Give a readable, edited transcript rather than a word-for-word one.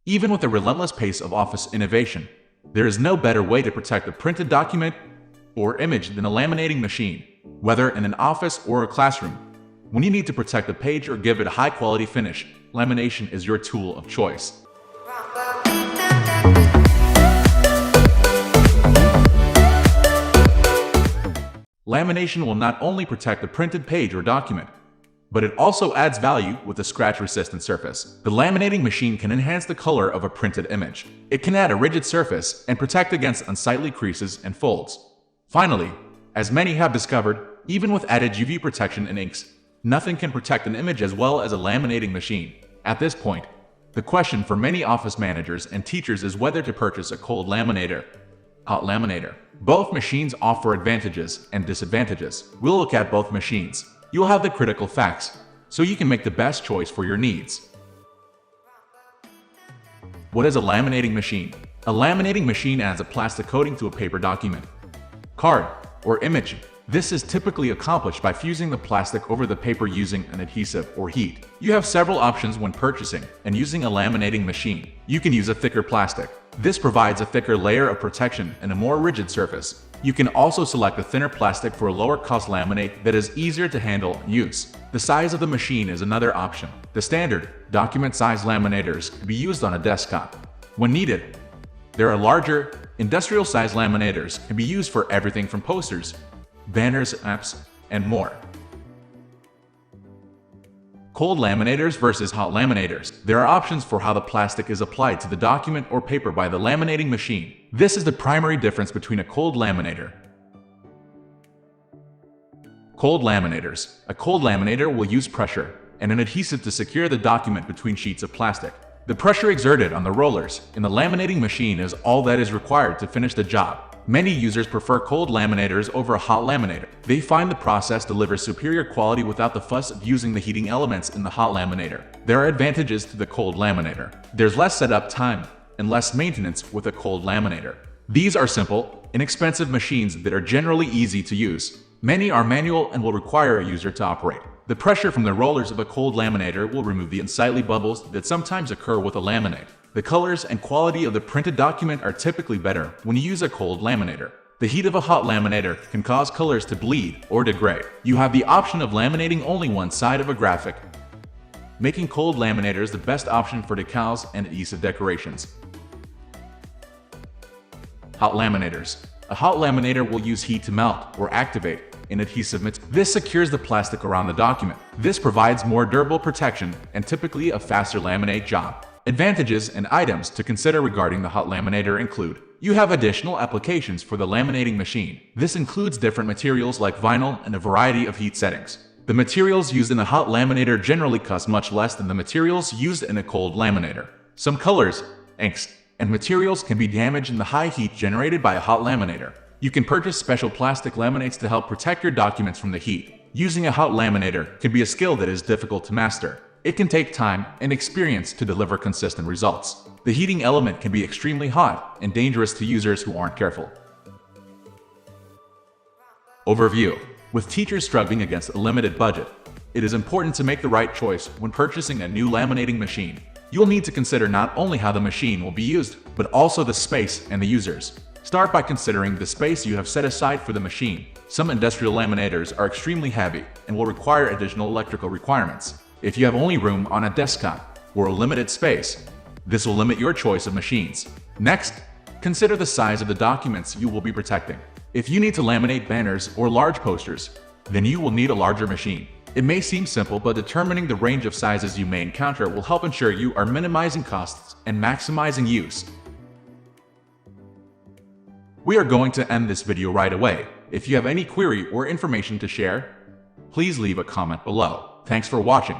Even with the relentless pace of office innovation, there is no better way to protect a printed document or image than a laminating machine, whether in an office or a classroom. When you need to protect a page or give it a high-quality finish, lamination is your tool of choice. Lamination will not only protect the printed page or document, but it also adds value with a scratch-resistant surface. The laminating machine can enhance the color of a printed image. It can add a rigid surface and protect against unsightly creases and folds. Finally, as many have discovered, even with added UV protection and inks, nothing can protect an image as well as a laminating machine. At this point, the question for many office managers and teachers is whether to purchase a cold laminator, hot laminator. Both machines offer advantages and disadvantages. We'll look at both machines. You'll have the critical facts, so you can make the best choice for your needs. What is a laminating machine? A laminating machine adds a plastic coating to a paper document, card, or image. This is typically accomplished by fusing the plastic over the paper using an adhesive or heat. You have several options when purchasing and using a laminating machine. You can use a thicker plastic. This provides a thicker layer of protection and a more rigid surface. You can also select a thinner plastic for a lower-cost laminate that is easier to handle and use. The size of the machine is another option. The standard, document-sized laminators can be used on a desktop. When needed, there are larger, industrial-sized laminators can be used for everything from posters, banners, apps, and more. Cold laminators versus hot laminators. There are options for how the plastic is applied to the document or paper by the laminating machine. This is the primary difference between a cold laminator. Cold laminators. A cold laminator will use pressure and an adhesive to secure the document between sheets of plastic. The pressure exerted on the rollers in the laminating machine is all that is required to finish the job. Many users prefer cold laminators over a hot laminator. They find the process delivers superior quality without the fuss of using the heating elements in the hot laminator. There are advantages to the cold laminator. There's less setup time and less maintenance with a cold laminator. These are simple, inexpensive machines that are generally easy to use. Many are manual and will require a user to operate. The pressure from the rollers of a cold laminator will remove the unsightly bubbles that sometimes occur with a laminate. The colors and quality of the printed document are typically better when you use a cold laminator. The heat of a hot laminator can cause colors to bleed or degrade. You have the option of laminating only one side of a graphic, making cold laminators the best option for decals and adhesive decorations. Hot laminators. A hot laminator will use heat to melt or activate an adhesive material. This secures the plastic around the document. This provides more durable protection and typically a faster laminate job. Advantages and items to consider regarding the hot laminator include: you have additional applications for the laminating machine. This includes different materials like vinyl and a variety of heat settings. The materials used in a hot laminator generally cost much less than the materials used in a cold laminator. Some colors, inks, and materials can be damaged in the high heat generated by a hot laminator. You can purchase special plastic laminates to help protect your documents from the heat. Using a hot laminator can be a skill that is difficult to master. It can take time and experience to deliver consistent results. The heating element can be extremely hot and dangerous to users who aren't careful. Overview. With teachers struggling against a limited budget, it is important to make the right choice when purchasing a new laminating machine. You'll need to consider not only how the machine will be used, but also the space and the users. Start by considering the space you have set aside for the machine. Some industrial laminators are extremely heavy and will require additional electrical requirements. If you have only room on a desktop or a limited space, this will limit your choice of machines. Next, consider the size of the documents you will be protecting. If you need to laminate banners or large posters, then you will need a larger machine. It may seem simple, but determining the range of sizes you may encounter will help ensure you are minimizing costs and maximizing use. We are going to end this video right away. If you have any query or information to share, please leave a comment below. Thanks for watching.